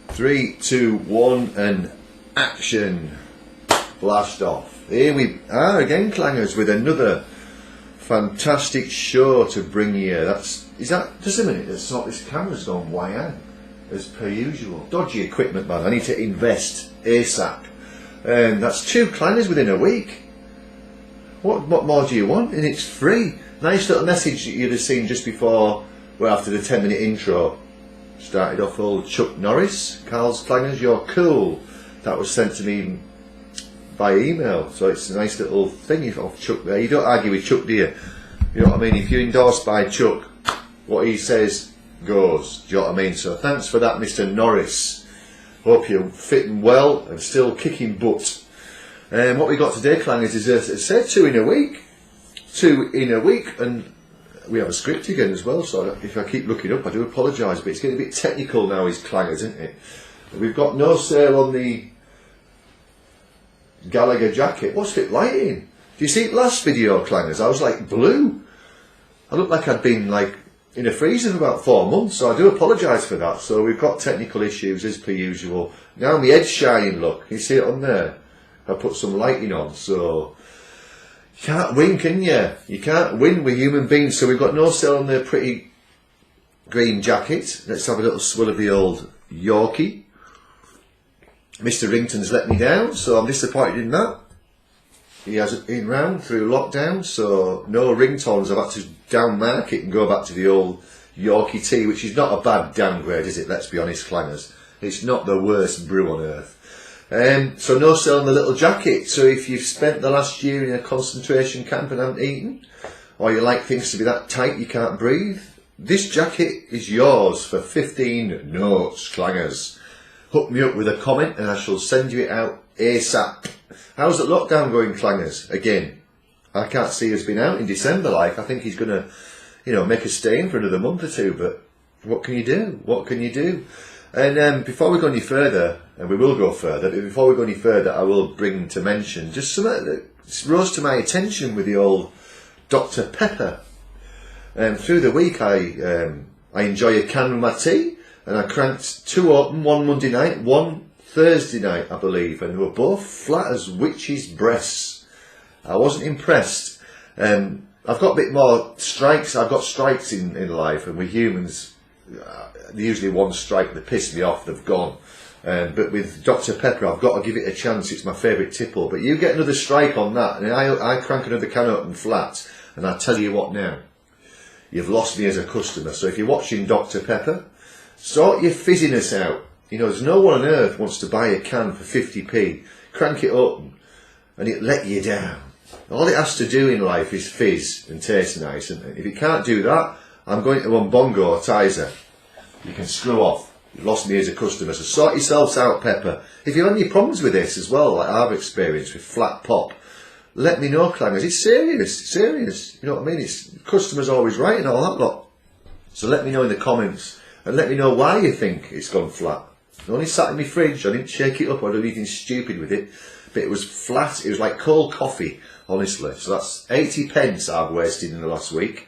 3, 2, 1, and action. Blast off. Here we are again, Klangers, with another fantastic show to bring you. Is that just a minute? This camera's gone wang as per usual. Dodgy equipment, man. I need to invest ASAP. And that's 2 Klangers within a week. What more do you want? And it's free. Nice little message that you'd have seen just before, well, after the 10-minute intro. Started off old Chuck Norris, Karls, Klangers, you're cool. That was sent to me by email, so it's a nice little thing off Chuck there. You don't argue with Chuck, do you? You know what I mean? If you're endorsed by Chuck, what he says goes. Do you know what I mean? So thanks for that, Mr. Norris. Hope you're fitting well and still kicking butt. What we got today, Klangers, is as I said, 2 in a week. 2 in a week, and we have a script again as well, so if I keep looking up I do apologise, but it's getting a bit technical now, is Klangers, isn't it? We've got no sale on the Gallagher jacket. What's it lighting? Do you see it last video, Klangers? I was like blue. I looked like I'd been like in a freezer for about 4 months, so I do apologise for that. So we've got technical issues as per usual. Now my head's shining, look. You see it on there? I put some lighting on, so you can't win, can you? You can't win with human beings. So we've got no sale on the pretty green jacket. Let's have a little swill of the old Yorkie. Mr. Rington's let me down, so I'm disappointed in that. He hasn't been round through lockdown, so no ringtones. I've had to down-mark it and go back to the old Yorkie tea, which is not a bad downgrade, is it? Let's be honest, Klangers. It's not the worst brew on earth. So no sale on the little jacket. So if you've spent the last year in a concentration camp and haven't eaten, or you like things to be that tight you can't breathe, this jacket is yours for 15 notes, Klangers. Hook me up with a comment and I shall send you it out ASAP. How's the lockdown going, Klangers? Again, I can't see us being out in December like. I think he's going to, you know, make us stay in for another month or 2, but what can you do? What can you do? And before we go any further, and we will go further, but before we go any further, I will bring to mention just something that rose to my attention with the old Dr. Pepper. Through the week, I enjoy a can with my tea, and I cranked 2 open, one Monday night, one Thursday night, I believe, and they were both flat as witches' breasts. I wasn't impressed. I've got a bit more strikes. I've got strikes in life, and with humans, usually one strike that pissed me off, they've gone. But with Dr. Pepper, I've got to give it a chance. It's my favourite tipple. But you get another strike on that, and I crank another can open flat, and I tell you what now, you've lost me as a customer. So if you're watching Dr. Pepper, sort your fizziness out. You know, there's no one on earth wants to buy a can for 50p, crank it open, and it let you down. All it has to do in life is fizz and taste nice, and if it can't do that, I'm going to Bongo or Tizer. You can screw off. You've lost me as a customer, so sort yourselves out, Pepper. If you have any problems with this as well, like I've experienced with flat pop, let me know, Klangers. It's serious, You know what I mean? It's customers always right and all that lot. So let me know in the comments, and let me know why you think it's gone flat. It only sat in my fridge. I didn't shake it up or do anything stupid with it, but it was flat. It was like cold coffee, honestly. So that's 80 pence I've wasted in the last week.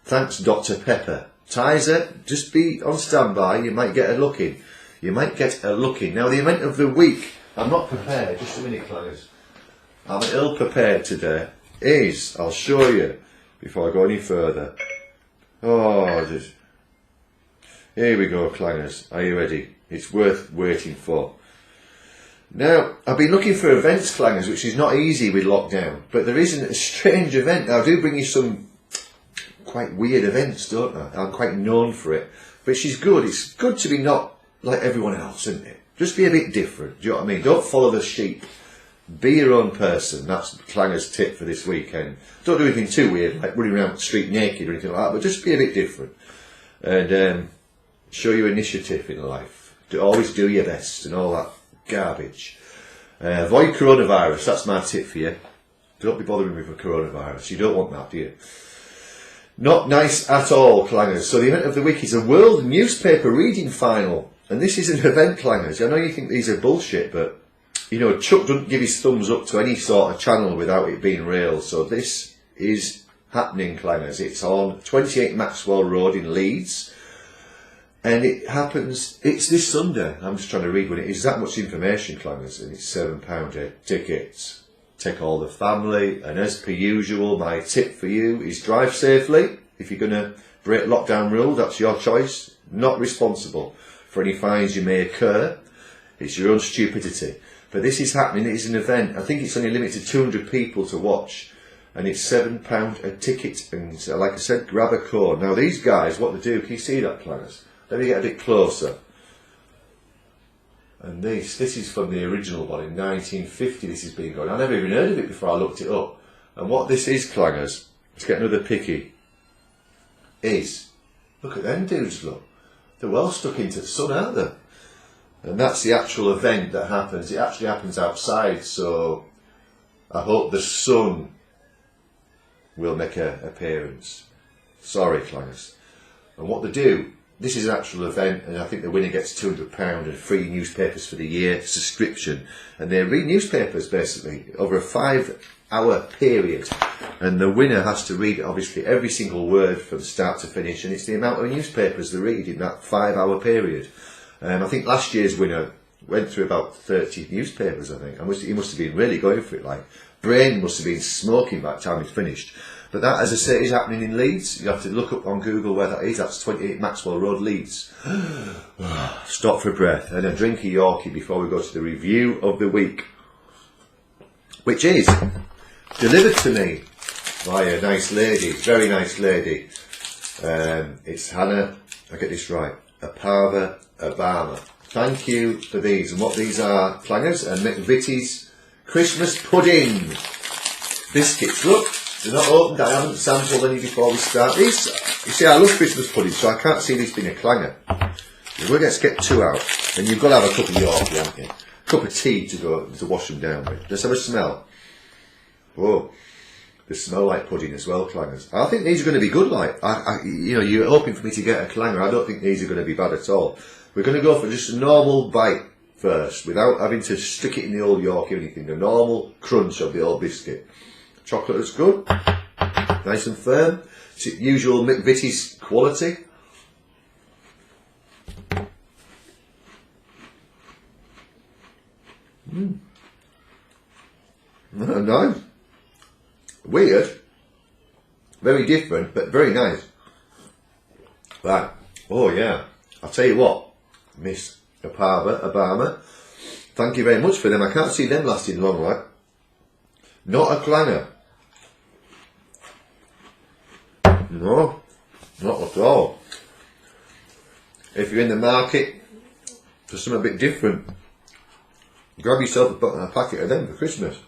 Thanks, Dr. Pepper. Tizer, just be on standby. You might get a look in. You might get a look in. Now, the event of the week, I'm not prepared. Just a minute, Klangers. I'm ill prepared today. I'll show you before I go any further. Oh, here we go, Klangers. Are you ready? It's worth waiting for. Now, I've been looking for events, Klangers, which is not easy with lockdown, but there isn't a strange event. Now, I do bring you some quite weird events, don't I? I'm quite known for it, but she's good. It's good to be not like everyone else, isn't it? Just be a bit different. Do you know what I mean? Don't follow the sheep. Be your own person. That's Klanger's tip for this weekend. Don't do anything too weird, like running around the street naked or anything like that, but just be a bit different and show your initiative in life. Always do your best and all that garbage. Avoid coronavirus. That's my tip for you. Don't be bothering with the coronavirus. You don't want that, do you? Not nice at all, Klangers. So the event of the week is a World Newspaper Reading Final. And this is an event, Klangers. I know you think these are bullshit, but, you know, Chuck doesn't give his thumbs up to any sort of channel without it being real. So this is happening, Klangers. It's on 28 Maxwell Road in Leeds. And it happens, it's this Sunday. I'm just trying to read when it is. That much information, Klangers, and it's £7 a ticket. Take all the family, and as per usual, my tip for you is drive safely. If you're going to break lockdown rule, that's your choice. Not responsible for any fines you may occur. It's your own stupidity. But this is happening, it is an event. I think it's only limited to 200 people to watch. And it's £7 a ticket. And like I said, grab a code. Now these guys, what they do, can you see that, Klangers? Let me get a bit closer. And this is from the original one in 1950. This has been going. I never even heard of it before I looked it up. And what this is, Klangers, let's get another picky, is, look at them dudes, look. They're well stuck into the sun, aren't they? And that's the actual event that happens. It actually happens outside, so I hope the sun will make an appearance. Sorry, Klangers. And what they do, this is an actual event, and I think the winner gets £200 and free newspapers for the year subscription. And they read newspapers basically over a 5-hour period. And the winner has to read obviously every single word from start to finish, and it's the amount of newspapers they read in that 5-hour period. I think last year's winner went through about 30 newspapers, I think. He must have been really going for it, like, brain must have been smoking by the time he'd finished. But that, as I say, is happening in Leeds. You have to look up on Google where that is. That's 28 Maxwell Road, Leeds. Stop for breath and a drink of Yorkie before we go to the review of the week, which is delivered to me by a nice lady, very nice lady. It's Hannah, I get this right, Apava Obama. Thank you for these. And what these are, Klangers, and Mcvities Christmas pudding biscuits. Look, they're not opened. I haven't sampled any before we start these. You see, I love Christmas pudding, so I can't see this being a clanger. We're going to get two out, and you've got to have a cup of Yorkie, haven't you? A cup of tea to wash them down with. Let's have a smell. Whoa, they smell like pudding as well, Klangers. I think these are going to be good. Like, you know, you're hoping for me to get a clanger. I don't think these are going to be bad at all. We're going to go for just a normal bite first, without having to stick it in the old Yorkie or anything. The normal crunch of the old biscuit. Chocolate is good, nice and firm. It's usual Mcvities quality. Nice. Weird. Very different, but very nice. Right. Oh yeah. I'll tell you what, Miss Obama. Thank you very much for them. I can't see them lasting long, right? Not a clanger. No, not at all. If you're in the market for something a bit different, grab yourself a packet of them for Christmas.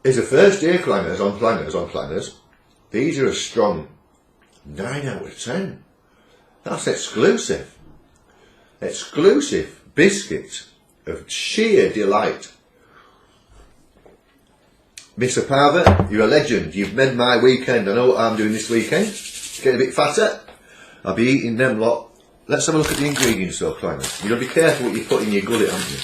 It's a first year clangers on clangers. These are a strong 9 out of 10. That's exclusive. Exclusive biscuit of sheer delight. Miss Apava, you're a legend. You've made my weekend. I know what I'm doing this weekend. Getting a bit fatter. I'll be eating them lot. Let's have a look at the ingredients though, Klangers. You've got to be careful what you put in your gullet, haven't you?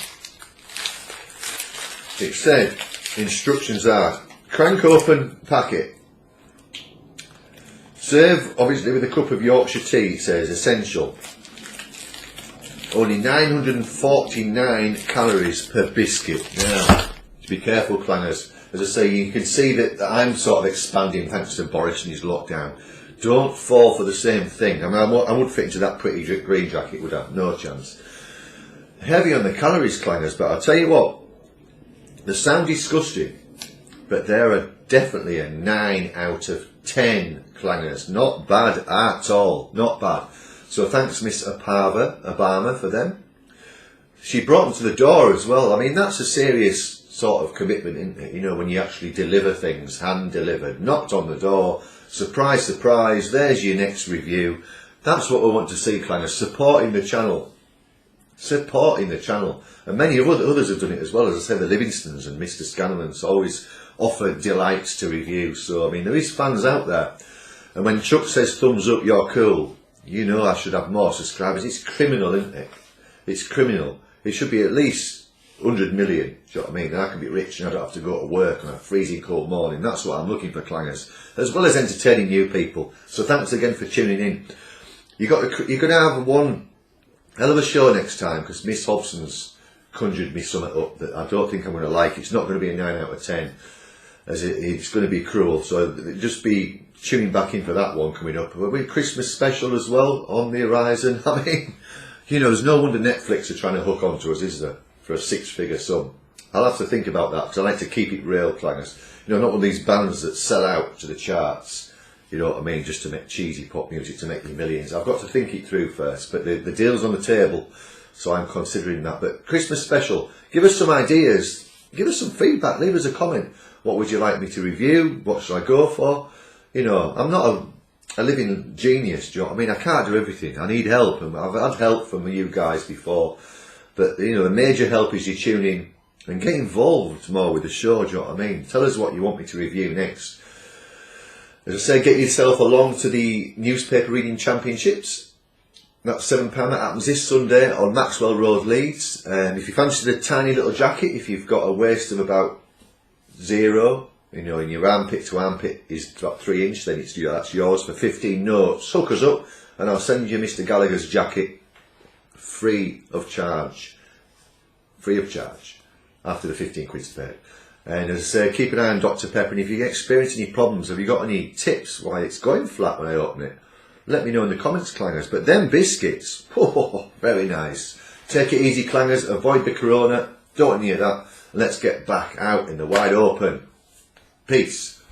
It said, instructions are, crank open packet. Serve, obviously, with a cup of Yorkshire tea, it says, essential. Only 949 calories per biscuit. Now, to be careful, Klangers. As I say, you can see that I'm sort of expanding thanks to Boris and his lockdown. Don't fall for the same thing. I mean, I would fit into that pretty green jacket, would I? No chance. Heavy on the calories, Klangers, but I'll tell you what, they sound disgusting, but they're definitely a 9 out of 10, Klangers. Not bad at all. Not bad. So thanks, Miss Obama, for them. She brought them to the door as well. I mean, that's a serious sort of commitment, isn't it? You know, when you actually deliver things, hand delivered, knocked on the door, surprise, surprise, there's your next review. That's what we want to see, Klangers, supporting the channel. Supporting the channel. And many of others have done it as well. As I said, the Livingstons and Mr. Scanlon's always offer delights to review. So, I mean, there is fans out there. And when Chuck says thumbs up, you're cool, you know I should have more subscribers. It's criminal, isn't it? It's criminal. It should be at least 100 million, do you know what I mean? And I can be rich and I don't have to go to work on a freezing cold morning. That's what I'm looking for, Klangers, as well as entertaining new people. So thanks again for tuning in. You're going to have one hell of a show next time, because Miss Hobson's conjured me something up that I don't think I'm going to like. It's not going to be a 9 out of 10, as it's going to be cruel. So just be tuning back in for that one coming up. But with Christmas special as well on the horizon. I mean, you know, there's no wonder Netflix are trying to hook onto us, is there? For a 6-figure sum. I'll have to think about that, because I like to keep it real, Klangers. You know, not one of these bands that sell out to the charts, you know what I mean, just to make cheesy pop music to make you millions. I've got to think it through first, but the deal's on the table, so I'm considering that. But Christmas special, give us some ideas, give us some feedback, leave us a comment. What would you like me to review? What should I go for? You know, I'm not a living genius, do you know what I mean? I can't do everything. I need help, and I've had help from you guys before. But, you know, the major help is you tune in and get involved more with the show, do you know what I mean? Tell us what you want me to review next. As I say, get yourself along to the newspaper reading championships. That's £7. That happens this Sunday on Maxwell Road, Leeds. If you fancy the tiny little jacket, if you've got a waist of about 0, you know, in your armpit to armpit is about 3 inch, then that's yours for 15 notes. Hook us up and I'll send you Mr. Gallagher's jacket. Free of charge, after the 15 quid's paid. And as I say, keep an eye on Dr. Pepper, and if you experience any problems, have you got any tips why it's going flat when I open it, let me know in the comments, Klangers. But them biscuits, oh, very nice. Take it easy, Klangers, avoid the corona, don't need that, and let's get back out in the wide open. Peace.